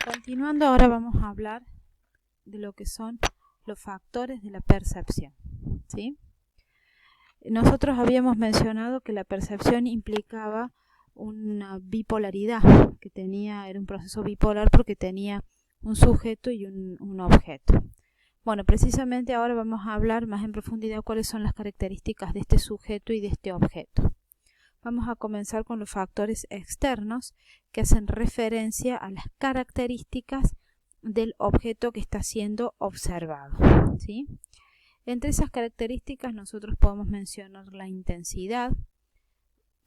Continuando, ahora vamos a hablar de lo que son los factores de la percepción, ¿sí? Nosotros habíamos mencionado que la percepción implicaba una bipolaridad, era un proceso bipolar porque tenía un sujeto y un objeto. Bueno, precisamente ahora vamos a hablar más en profundidad cuáles son las características de este sujeto y de este objeto. Vamos a comenzar con los factores externos que hacen referencia a las características del objeto que está siendo observado, ¿sí? Entre esas características nosotros podemos mencionar la intensidad,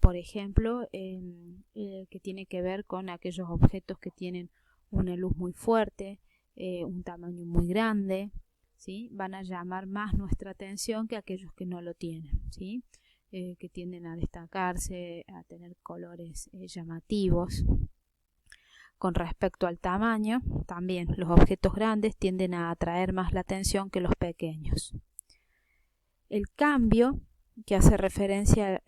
por ejemplo, que tiene que ver con aquellos objetos que tienen una luz muy fuerte, un tamaño muy grande, ¿sí? Van a llamar más nuestra atención que aquellos que no lo tienen, ¿sí? Que tienden a destacarse, a tener colores llamativos. Con respecto al tamaño, también los objetos grandes tienden a atraer más la atención que los pequeños. El cambio, que hace referencia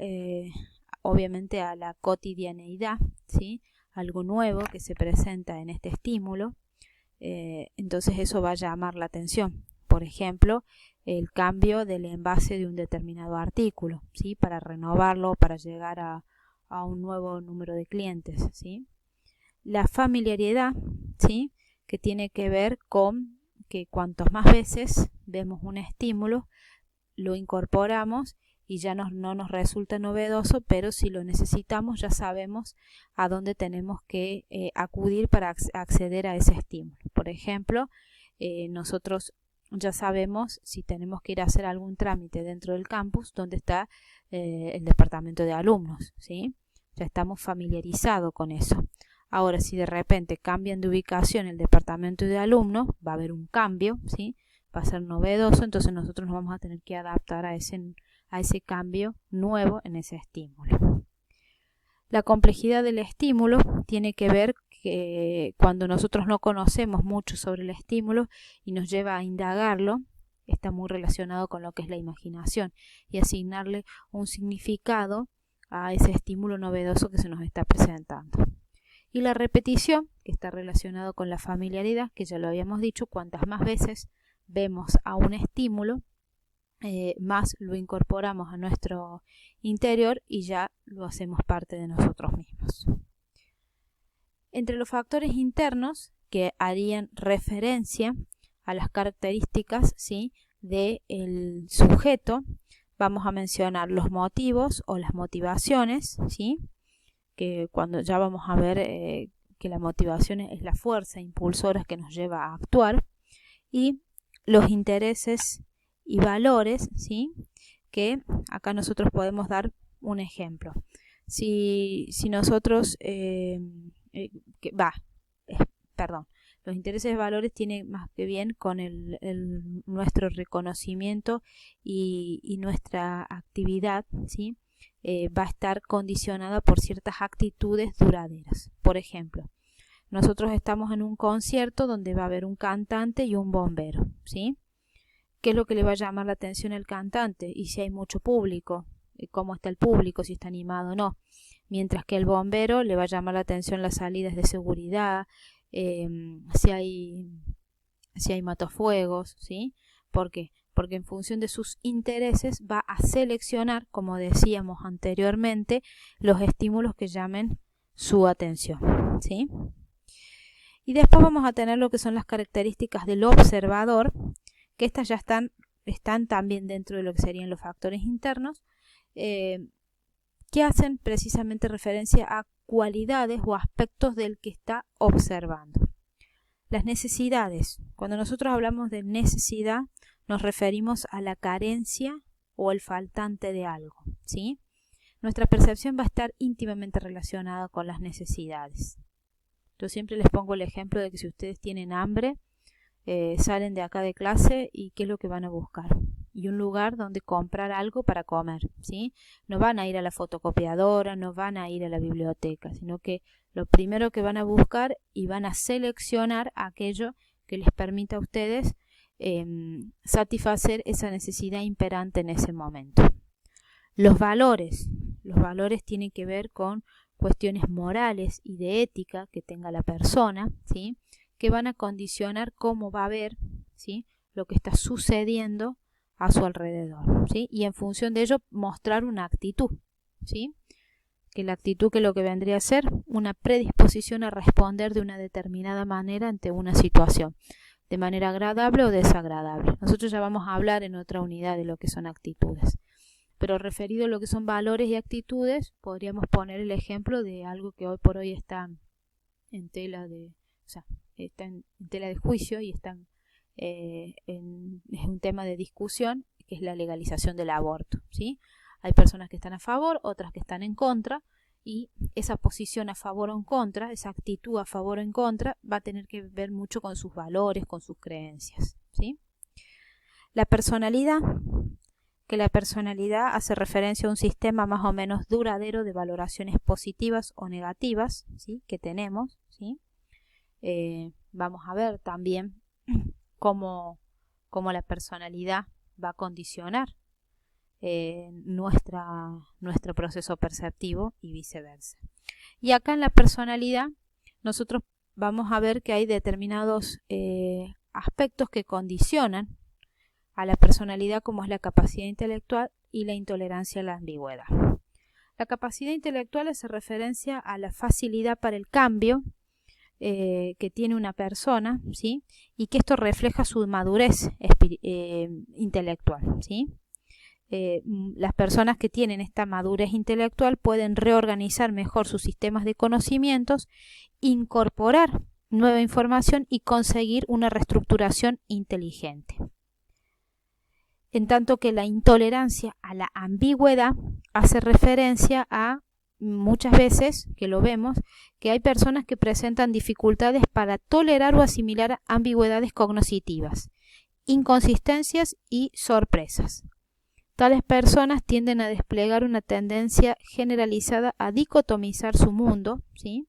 obviamente a la cotidianeidad, ¿sí? Algo nuevo que se presenta en este estímulo, entonces eso va a llamar la atención. Por ejemplo, el cambio del envase de un determinado artículo, ¿sí? Para renovarlo, para llegar a un nuevo número de clientes, ¿sí? La familiaridad, ¿sí? Que tiene que ver con que cuantas más veces vemos un estímulo, lo incorporamos y ya no nos resulta novedoso, pero si lo necesitamos ya sabemos a dónde tenemos que acudir para acceder a ese estímulo. Por ejemplo, nosotros ya sabemos si tenemos que ir a hacer algún trámite dentro del campus, dónde está el departamento de alumnos, ¿sí? Ya estamos familiarizados con eso. Ahora, si de repente cambian de ubicación el departamento de alumnos, va a haber un cambio, ¿sí? Va a ser novedoso, entonces nosotros nos vamos a tener que adaptar a ese cambio nuevo en ese estímulo. La complejidad del estímulo tiene que ver que cuando nosotros no conocemos mucho sobre el estímulo y nos lleva a indagarlo, está muy relacionado con lo que es la imaginación y asignarle un significado a ese estímulo novedoso que se nos está presentando. Y la repetición, que está relacionado con la familiaridad, que ya lo habíamos dicho, cuantas más veces vemos a un estímulo, más lo incorporamos a nuestro interior y ya lo hacemos parte de nosotros mismos. Entre los factores internos que harían referencia a las características, ¿sí? del sujeto, vamos a mencionar los motivos o las motivaciones, ¿sí? Que cuando ya vamos a ver que la motivación es la fuerza impulsora que nos lleva a actuar, y los intereses y valores, ¿sí? Que acá nosotros podemos dar un ejemplo. Si nosotros los intereses y valores tienen más que bien con nuestro reconocimiento y nuestra actividad, ¿sí? Va a estar condicionada por ciertas actitudes duraderas. Por ejemplo, nosotros estamos en un concierto donde va a haber un cantante y un bombero, ¿sí? ¿Qué es lo que le va a llamar la atención al cantante? Y si hay mucho público, cómo está el público, si está animado o no. Mientras que el bombero le va a llamar la atención las salidas de seguridad, si hay matafuegos, ¿sí? ¿Por qué? Porque en función de sus intereses va a seleccionar, como decíamos anteriormente, los estímulos que llamen su atención, ¿sí? Y después vamos a tener lo que son las características del observador, que estas ya están también dentro de lo que serían los factores internos, que hacen precisamente referencia a cualidades o aspectos del que está observando. Las necesidades. Cuando nosotros hablamos de necesidad, nos referimos a la carencia o el faltante de algo, ¿sí? Nuestra percepción va a estar íntimamente relacionada con las necesidades. Yo siempre les pongo el ejemplo de que si ustedes tienen hambre, salen de acá de clase y ¿qué es lo que van a buscar? Y un lugar donde comprar algo para comer, ¿sí? No van a ir a la fotocopiadora, no van a ir a la biblioteca, sino que lo primero que van a buscar y van a seleccionar aquello que les permita a ustedes satisfacer esa necesidad imperante en ese momento. Los valores tienen que ver con cuestiones morales y de ética que tenga la persona, ¿sí? que van a condicionar cómo va a ver, ¿sí?, lo que está sucediendo a su alrededor, ¿sí? Y en función de ello mostrar una actitud, ¿sí? Que la actitud, que lo que vendría a ser una predisposición a responder de una determinada manera ante una situación, de manera agradable o desagradable. Nosotros ya vamos a hablar en otra unidad de lo que son actitudes, pero referido a lo que son valores y actitudes, podríamos poner el ejemplo de algo que hoy por hoy está en tela de, está en tela de juicio y están es un tema de discusión, que es la legalización del aborto, ¿sí? Hay personas que están a favor, otras que están en contra, y esa posición a favor o en contra, esa actitud a favor o en contra, va a tener que ver mucho con sus valores, con sus creencias, ¿sí? La personalidad, que la personalidad hace referencia a un sistema más o menos duradero de valoraciones positivas o negativas, ¿sí?, que tenemos, ¿sí? Vamos a ver también cómo la personalidad va a condicionar nuestro proceso perceptivo y viceversa. Y acá en la personalidad nosotros vamos a ver que hay determinados aspectos que condicionan a la personalidad, como es la capacidad intelectual y la intolerancia a la ambigüedad. La capacidad intelectual hace referencia a la facilidad para el cambio que tiene una persona, ¿sí?, y que esto refleja su madurez intelectual, ¿sí? Las personas que tienen esta madurez intelectual pueden reorganizar mejor sus sistemas de conocimientos, incorporar nueva información y conseguir una reestructuración inteligente. En tanto que la intolerancia a la ambigüedad hace referencia a, muchas veces que lo vemos, que hay personas que presentan dificultades para tolerar o asimilar ambigüedades cognitivas, inconsistencias y sorpresas. Tales personas tienden a desplegar una tendencia generalizada a dicotomizar su mundo, ¿sí?,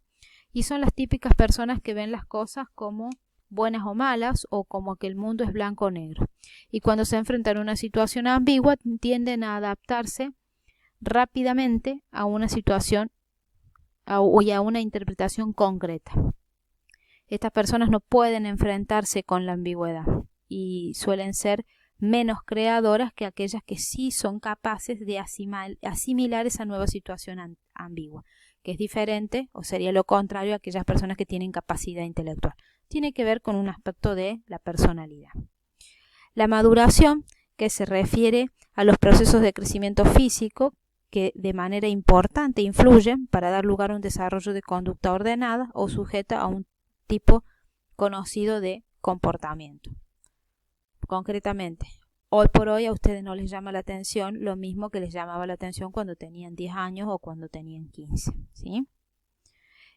y son las típicas personas que ven las cosas como buenas o malas, o como que el mundo es blanco o negro. Y cuando se enfrentan a una situación ambigua, tienden a adaptarse rápidamente a una situación y a una interpretación concreta. Estas personas no pueden enfrentarse con la ambigüedad y suelen ser menos creadoras que aquellas que sí son capaces de asimilar esa nueva situación ambigua, que es diferente, o sería lo contrario, a aquellas personas que tienen capacidad intelectual. Tiene que ver con un aspecto de la personalidad. La maduración, que se refiere a los procesos de crecimiento físico que de manera importante influyen para dar lugar a un desarrollo de conducta ordenada o sujeta a un tipo conocido de comportamiento. Concretamente, hoy por hoy a ustedes no les llama la atención lo mismo que les llamaba la atención cuando tenían 10 años o cuando tenían 15, ¿sí?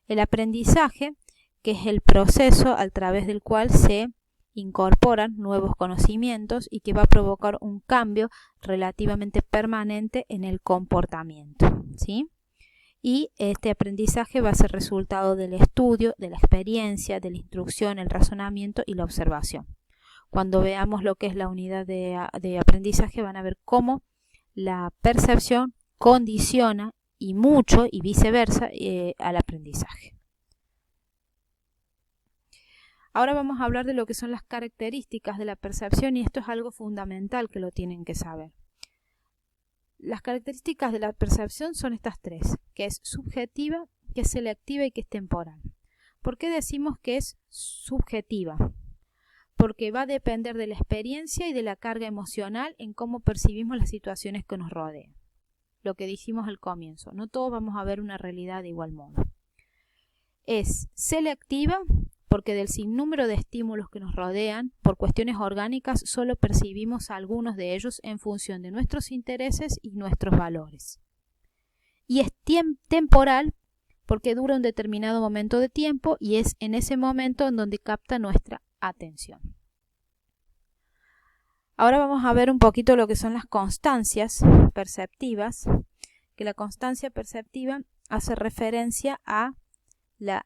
El aprendizaje, que es el proceso a través del cual se incorporan nuevos conocimientos y que va a provocar un cambio relativamente permanente en el comportamiento, ¿sí? Y este aprendizaje va a ser resultado del estudio, de la experiencia, de la instrucción, el razonamiento y la observación. Cuando veamos lo que es la unidad de aprendizaje, van a ver cómo la percepción condiciona y mucho, y viceversa, al aprendizaje. Ahora vamos a hablar de lo que son las características de la percepción, y esto es algo fundamental que lo tienen que saber. Las características de la percepción son estas tres, que es subjetiva, que es selectiva y que es temporal. ¿Por qué decimos que es subjetiva? Porque va a depender de la experiencia y de la carga emocional en cómo percibimos las situaciones que nos rodean. Lo que dijimos al comienzo, no todos vamos a ver una realidad de igual modo. Es selectiva porque del sinnúmero de estímulos que nos rodean, por cuestiones orgánicas, solo percibimos algunos de ellos en función de nuestros intereses y nuestros valores. Y es temporal porque dura un determinado momento de tiempo y es en ese momento en donde capta nuestra atención. Ahora vamos a ver un poquito lo que son las constancias perceptivas, que la constancia perceptiva hace referencia a la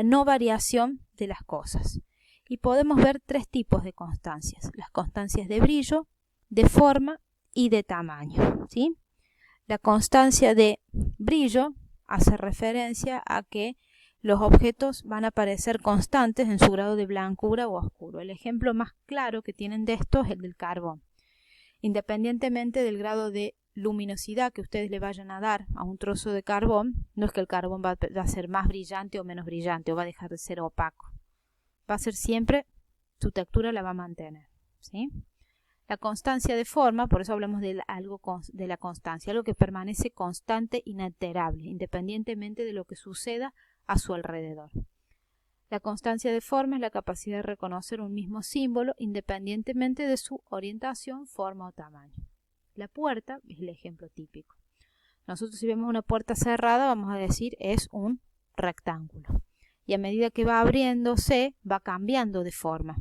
no variación de las cosas. Y podemos ver tres tipos de constancias: las constancias de brillo, de forma y de tamaño, ¿sí? La constancia de brillo hace referencia a que los objetos van a aparecer constantes en su grado de blancura o oscuro. El ejemplo más claro que tienen de esto es el del carbón. Independientemente del grado de luminosidad que ustedes le vayan a dar a un trozo de carbón, no es que el carbón va a ser más brillante o menos brillante, o va a dejar de ser opaco. Va a ser siempre, su textura la va a mantener, ¿sí? La constancia de forma, por eso hablamos de la constancia, algo que permanece constante, inalterable, independientemente de lo que suceda a su alrededor. La constancia de forma es la capacidad de reconocer un mismo símbolo independientemente de su orientación, forma o tamaño. La puerta es el ejemplo típico. Nosotros, si vemos una puerta cerrada, vamos a decir es un rectángulo. Y a medida que va abriéndose, va cambiando de forma,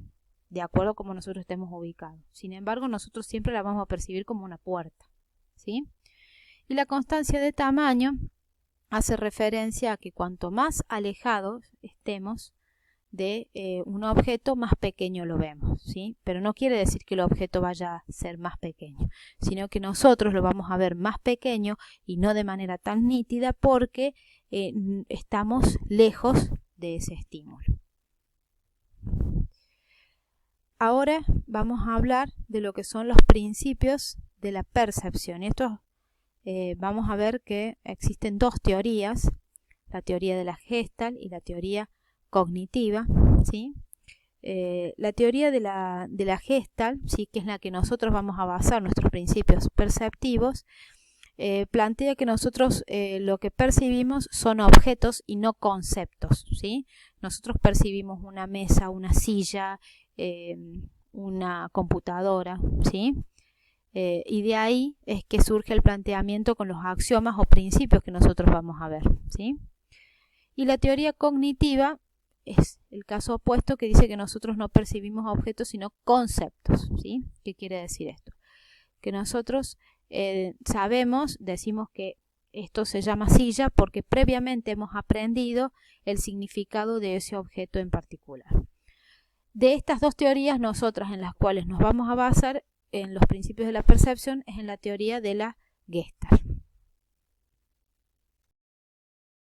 de acuerdo a cómo nosotros estemos ubicados. Sin embargo, nosotros siempre la vamos a percibir como una puerta, ¿sí? Y la constancia de tamaño hace referencia a que cuanto más alejados estemos de un objeto, más pequeño lo vemos, ¿sí? Pero no quiere decir que el objeto vaya a ser más pequeño, sino que nosotros lo vamos a ver más pequeño y no de manera tan nítida porque estamos lejos de ese estímulo. Ahora vamos a hablar de lo que son los principios de la percepción. Esto vamos a ver que existen dos teorías, la teoría de la Gestalt y la teoría cognitiva, ¿sí? La teoría de la Gestalt, ¿sí?, que es la que nosotros vamos a basar nuestros principios perceptivos, plantea que nosotros lo que percibimos son objetos y no conceptos, ¿sí? Nosotros percibimos una mesa, una silla, una computadora, ¿sí? Y de ahí es que surge el planteamiento con los axiomas o principios que nosotros vamos a ver, ¿sí? Y la teoría cognitiva es el caso opuesto, que dice que nosotros no percibimos objetos sino conceptos, ¿sí? ¿Qué quiere decir esto? Que nosotros decimos que esto se llama silla porque previamente hemos aprendido el significado de ese objeto en particular. De estas dos teorías, nosotras en las cuales nos vamos a basar en los principios de la percepción es en la teoría de la Gestalt.